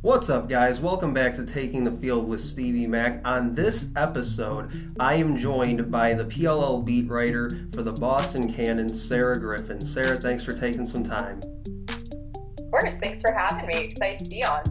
What's up, guys? Welcome back to Taking the Field with Stevie Mac. On this episode, I am joined by the PLL beat writer for the Boston Cannons, Sarah Griffin. Sarah, thanks for taking some time. Of course, thanks for having me. Excited to be on.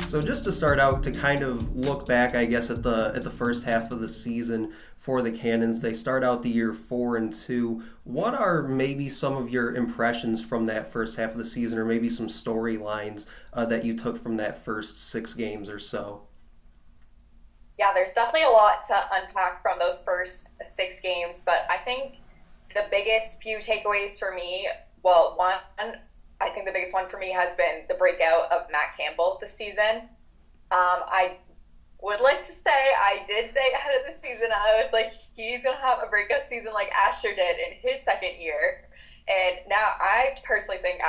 So, just to start out, to kind of look back, I guess at the first half of the season for the Cannons, they start out the year 4-2. What are maybe some of your impressions from that first half of the season, or maybe some storylines that you took from that first 6 games or so? Yeah, there's definitely a lot to unpack from those first 6 games, but I think the biggest few takeaways for me, well, one, I think the biggest one for me has been the breakout of Matt Campbell this season. I would like to say, I did say ahead of the season, I was like, he's going to have a breakout season like Asher did in his second year. And now I personally think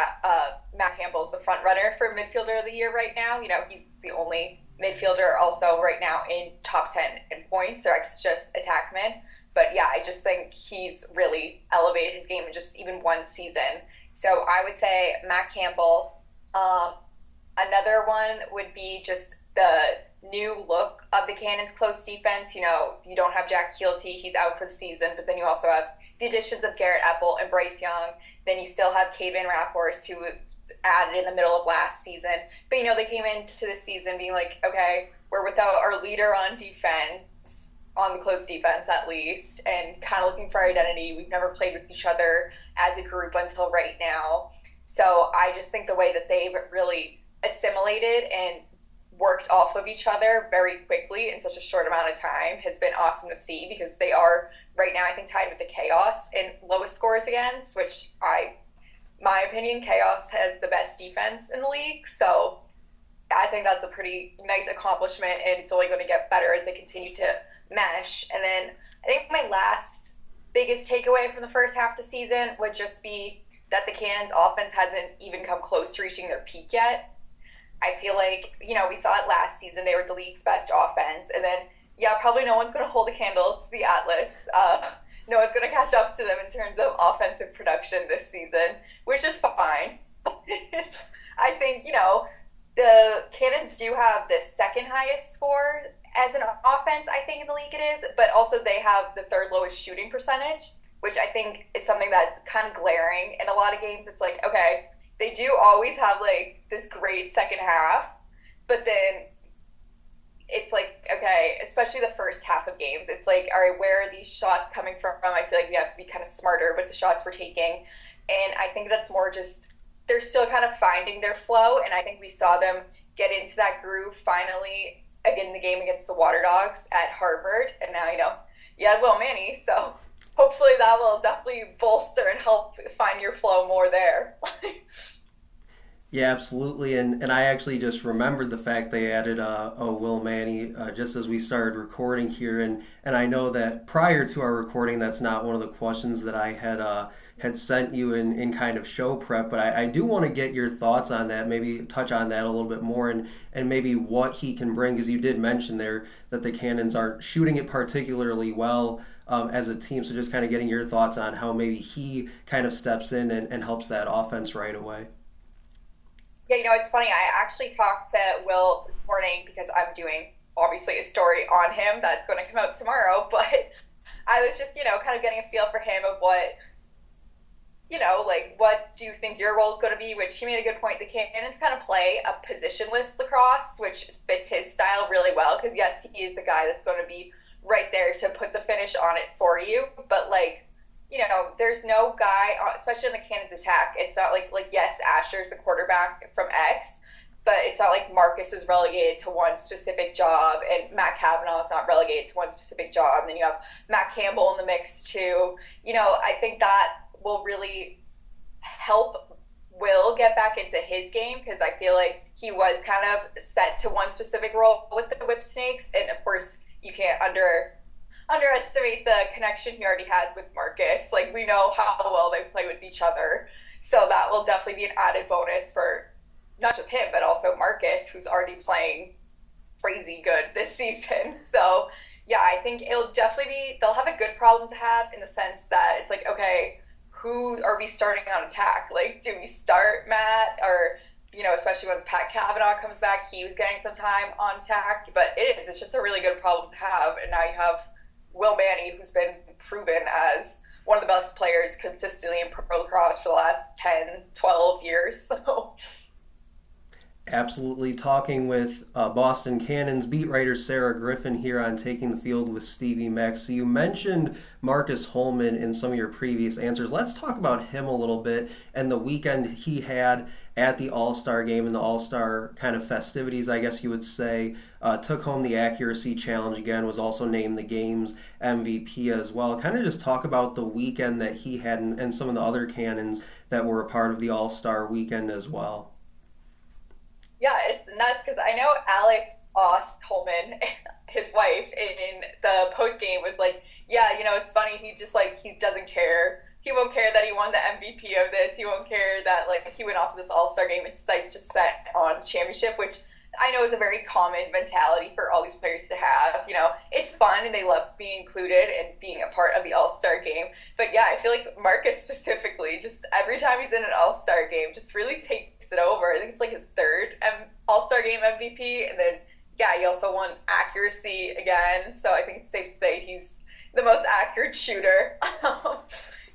Matt Campbell's the front runner for midfielder of the year right now. You know, he's the only midfielder also right now in top 10 in points. They're just attackmen. But yeah, I just think he's really elevated his game in just even one season. So I would say Matt Campbell. Another one would be just the new look of the Cannons' close defense. You know, you don't have Jack Keelty, he's out for the season, but then you also have the additions of Garrett Epple and Bryce Young. Then you still have Kevin Rathhorst, who was added in the middle of last season. But, you know, they came into the season being like, okay, we're without our leader on defense, on the close defense at least, and kind of looking for identity. We've never played with each other as a group until right now. So I just think the way that they've really assimilated and worked off of each other very quickly in such a short amount of time has been awesome to see, because they are right now, I think, tied with the Chaos in lowest scores against, which my opinion, Chaos has the best defense in the league. So I think that's a pretty nice accomplishment, and it's only going to get better as they continue to mesh. And then I think my last biggest takeaway from the first half of the season would just be that the Cannons offense hasn't even come close to reaching their peak yet. I feel like, you know, we saw it last season. They were the league's best offense. And then, yeah, probably no one's going to hold a candle to the Atlas. No one's going to catch up to them in terms of offensive production this season, which is fine. I think, you know, the Cannons do have the second highest score as an offense, I think, in the league it is. But also they have the third lowest shooting percentage, which I think is something that's kind of glaring. In a lot of games, it's like, okay, they do always have like this great second half, but then it's like, okay, especially the first half of games, it's like, all right, where are these shots coming from? I feel like we have to be kind of smarter with the shots we're taking. And I think that's more just, they're still kind of finding their flow. And I think we saw them get into that groove finally again in the game against the Water Dogs at Harvard. And now, you know, you had Will Manny, so hopefully that will definitely bolster and help find your flow more there. Yeah, absolutely. And I actually just remembered the fact they added a Will Manny just as we started recording here. And I know that prior to our recording, that's not one of the questions that I had sent you in kind of show prep. But I do want to get your thoughts on that, maybe touch on that a little bit more, and maybe what he can bring, because you did mention there that the Cannons aren't shooting it particularly well as a team. So just kind of getting your thoughts on how maybe he kind of steps in and helps that offense right away. Yeah, you know, it's funny. I actually talked to Will this morning because I'm doing obviously a story on him that's going to come out tomorrow. But I was just, you know, kind of getting a feel for him of what, you know, like, what do you think your role is going to be? Which he made a good point. The Cannons kind of play a positionless lacrosse, which fits his style really well, because yes, he is the guy that's going to be right there to put the finish on it for you. But like, you know, there's no guy, especially in the Cannons attack. It's not like yes, Asher's the quarterback from X, but it's not like Marcus is relegated to one specific job and Matt Kavanaugh is not relegated to one specific job. And then you have Matt Campbell in the mix too. You know, I think that will really help Will get back into his game, because I feel like he was kind of set to one specific role with the Whip Snakes. And of course, you can't underestimate the connection he already has with Marcus. Like, we know how well they play with each other. So that will definitely be an added bonus for not just him, but also Marcus, who's already playing crazy good this season. So, yeah, I think it'll definitely be, they'll have a good problem to have, in the sense that it's like, okay, who are we starting on attack? Like, do we start Matt, or especially once Pat Kavanaugh comes back, he was getting some time on attack. But it's just a really good problem to have. And now you have Will Manny, who's been proven as one of the best players consistently in pro lacrosse for the last 10, 12 years. So Absolutely. Talking with Boston Cannons beat writer Sarah Griffin here on Taking the Field with Stevie Max. So you mentioned Marcus Holman in some of your previous answers. Let's talk about him a little bit and the weekend he had at the All-Star game and the All-Star kind of festivities, I guess you would say. Took home the accuracy challenge again, was also named the game's MVP as well. Kind of just talk about the weekend that he had and some of the other Cannons that were a part of the All-Star weekend as well. yeah, it's nuts because I know Alex Ost Holman, his wife, in the post game was like, yeah, it's funny. He just like he doesn't care. He won't care that he won the MVP of this. He won't care that like he went off of this All Star game. His sights just set on championship, which I know is a very common mentality for all these players to have. It's fun and they love being included and being a part of the All Star game. But yeah, I feel like Marcus specifically, just every time he's in an All Star game, just really takes it over. I think it's like his third All Star game MVP, and then yeah, he also won accuracy again. So I think it's safe to say he's the most accurate shooter.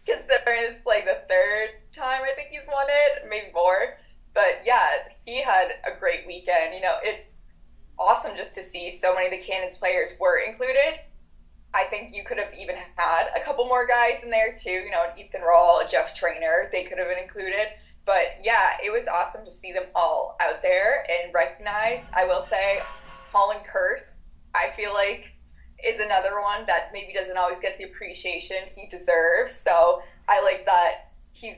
Considering it's like the third time I think he's won it, maybe more. But yeah, he had a great weekend. It's awesome just to see so many of the Cannons players were included. I think you could have even had a couple more guys in there too. An Ethan Rawl, a Jeff Trainer, they could have been included. But yeah, it was awesome to see them all out there and recognized. I will say, Holland Curse, I feel like, is another one that maybe doesn't always get the appreciation he deserves. So I like that he's,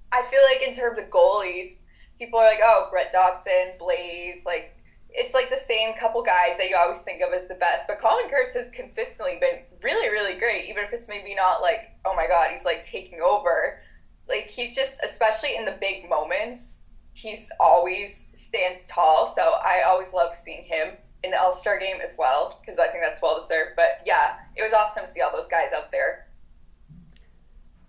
I feel like in terms of goalies, people are like, oh, Brett Dobson, Blaze, like, it's like the same couple guys that you always think of as the best. But Colin Kurtz has consistently been really, really great, even if it's maybe not like, oh my God, he's like taking over. Like, he's just, especially in the big moments, he's always stands tall. So I always love seeing him in the All-Star game as well, because I think that's well deserved. But yeah, it was awesome to see all those guys out there.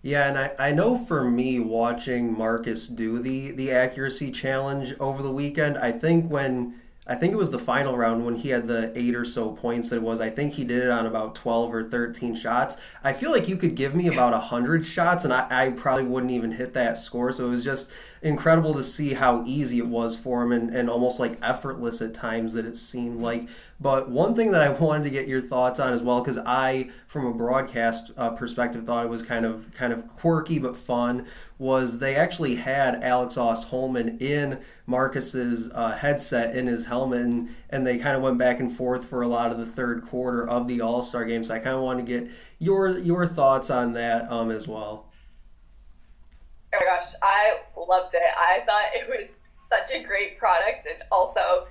Yeah, and I know for me watching Marcus do the accuracy challenge over the weekend, I think it was the final round when he had the 8 or so points that it was. I think he did it on about 12 or 13 shots. I feel like you could give me about 100 shots and I probably wouldn't even hit that score. So it was just incredible to see how easy it was for him and almost like effortless at times that it seemed like. But one thing that I wanted to get your thoughts on as well, because I, from a broadcast perspective, thought it was kind of quirky but fun, was they actually had Alex Ost Holman in Marcus's headset in his helmet, and they kind of went back and forth for a lot of the third quarter of the All Star game. So I kind of wanted to get your thoughts on that as well. Oh my gosh, I loved it. I thought it was such a great product, and also,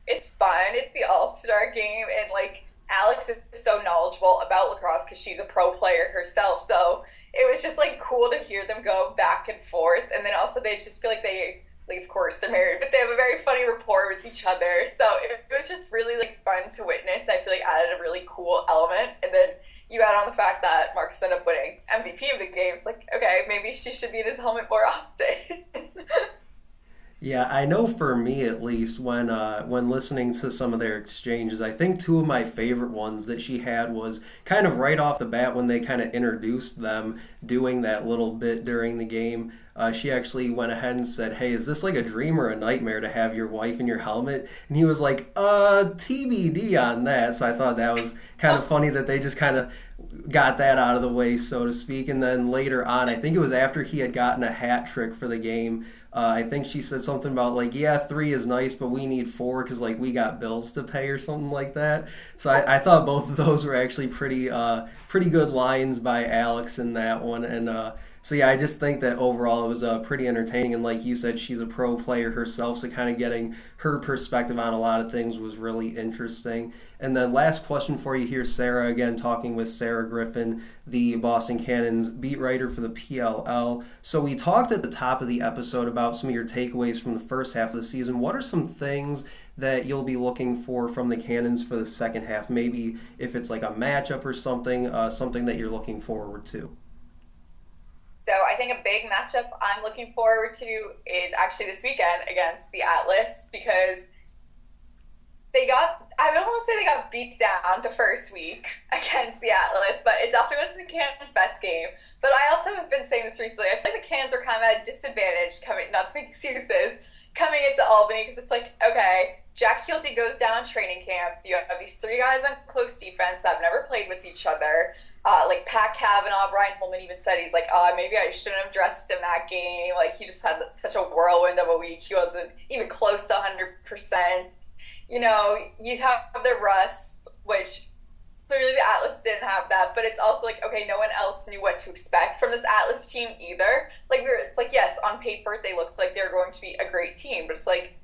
it's fun. It's the All Star game, and like Alex is so knowledgeable about lacrosse because she's a pro player herself. So it was just like cool to hear them go back and forth, and then also they just feel like like of course they're married, but they have a very funny rapport with each other. So it was just really like fun to witness. I feel like added a really cool element, and then you add on the fact that Marcus ended up winning MVP of the game. It's like, okay, maybe she should be in his helmet more often. Yeah, I know for me at least, when listening to some of their exchanges, I think two of my favorite ones that she had was kind of right off the bat when they kind of introduced them doing that little bit during the game. She actually went ahead and said, "Hey, is this like a dream or a nightmare to have your wife in your helmet?" And he was like, TBD on that." So I thought that was kind of funny that they just kind of got that out of the way, so to speak. And then later on, I think it was after he had gotten a hat trick for the game. I think she said something about like, yeah, 3 is nice, but we need 4 because like we got bills to pay or something like that. So I thought both of those were actually pretty good lines by Alex in that one. And so yeah, I just think that overall it was pretty entertaining. And like you said, she's a pro player herself, so kind of getting her perspective on a lot of things was really interesting. And then last question for you here, Sarah, again talking with Sarah Griffin, the Boston Cannons beat writer for the PLL. So we talked at the top of the episode about some of your takeaways from the first half of the season. What are some things that you'll be looking for from the Cannons for the second half? Maybe if it's like a matchup or something, something that you're looking forward to. So I think a big matchup I'm looking forward to is actually this weekend against the Atlas because I don't want to say they got beat down the first week against the Atlas, but it definitely wasn't the Cannons' best game. But I also have been saying this recently. I feel like the Cannons are kind of at a disadvantage coming, not to make excuses, coming into Albany because it's like, okay, Jack Keelty goes down training camp. You have these three guys on close defense that have never played with each other. Like Pat Kavanaugh, Brian Holman even said he's like, maybe I shouldn't have dressed in that game. Like he just had such a whirlwind of a week. He wasn't even close to 100%. You have the rust, which clearly the Atlas didn't have that, but it's also like, okay, no one else knew what to expect from this Atlas team either. It's like, yes, on paper they looked like they were going to be a great team, but it's like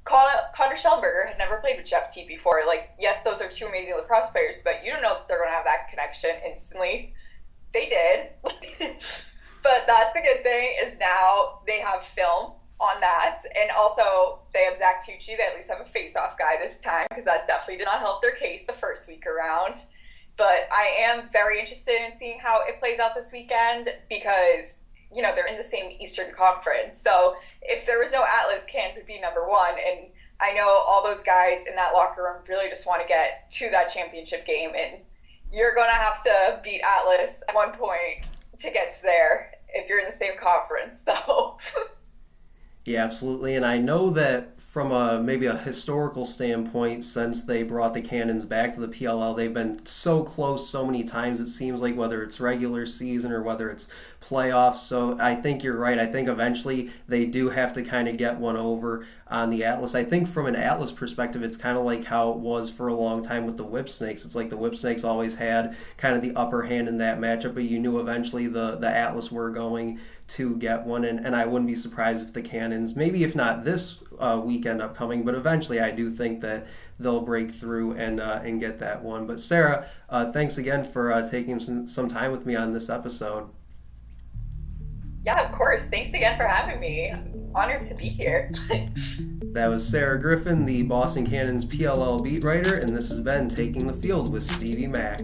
Connor Schellberger had never played with Jeff T before. Like, yes, those are two amazing lacrosse players, but you don't know if they're going to have that connection instantly. They did. But that's the good thing is now they have film on that, and also they have Zach Tucci. They at least have a face-off guy this time because that definitely did not help their case the first week around. But I am very interested in seeing how it plays out this weekend because they're in the same Eastern Conference. So if there was no Atlas, Cairns would be number one. And I know all those guys in that locker room really just want to get to that championship game. And you're going to have to beat Atlas at one point to get to there if you're in the same conference. So Yeah, absolutely. And I know that from maybe a historical standpoint, since they brought the Cannons back to the PLL, they've been so close so many times, it seems like, whether it's regular season or whether it's playoffs. So I think you're right. I think eventually they do have to kind of get one over on the Atlas. I think from an Atlas perspective, it's kind of like how it was for a long time with the Whip Snakes. It's like the Whip Snakes always had kind of the upper hand in that matchup, but you knew eventually the Atlas were going to get one, and I wouldn't be surprised if the Cannons, maybe if not this weekend upcoming, but eventually I do think that they'll break through and get that one. But Sarah, thanks again for taking some time with me on this episode. yeah, of course. Thanks again for having me. I'm honored to be here. That was Sarah Griffin, the Boston Cannons PLL beat writer, and this has been Taking the Field with Stevie Mack.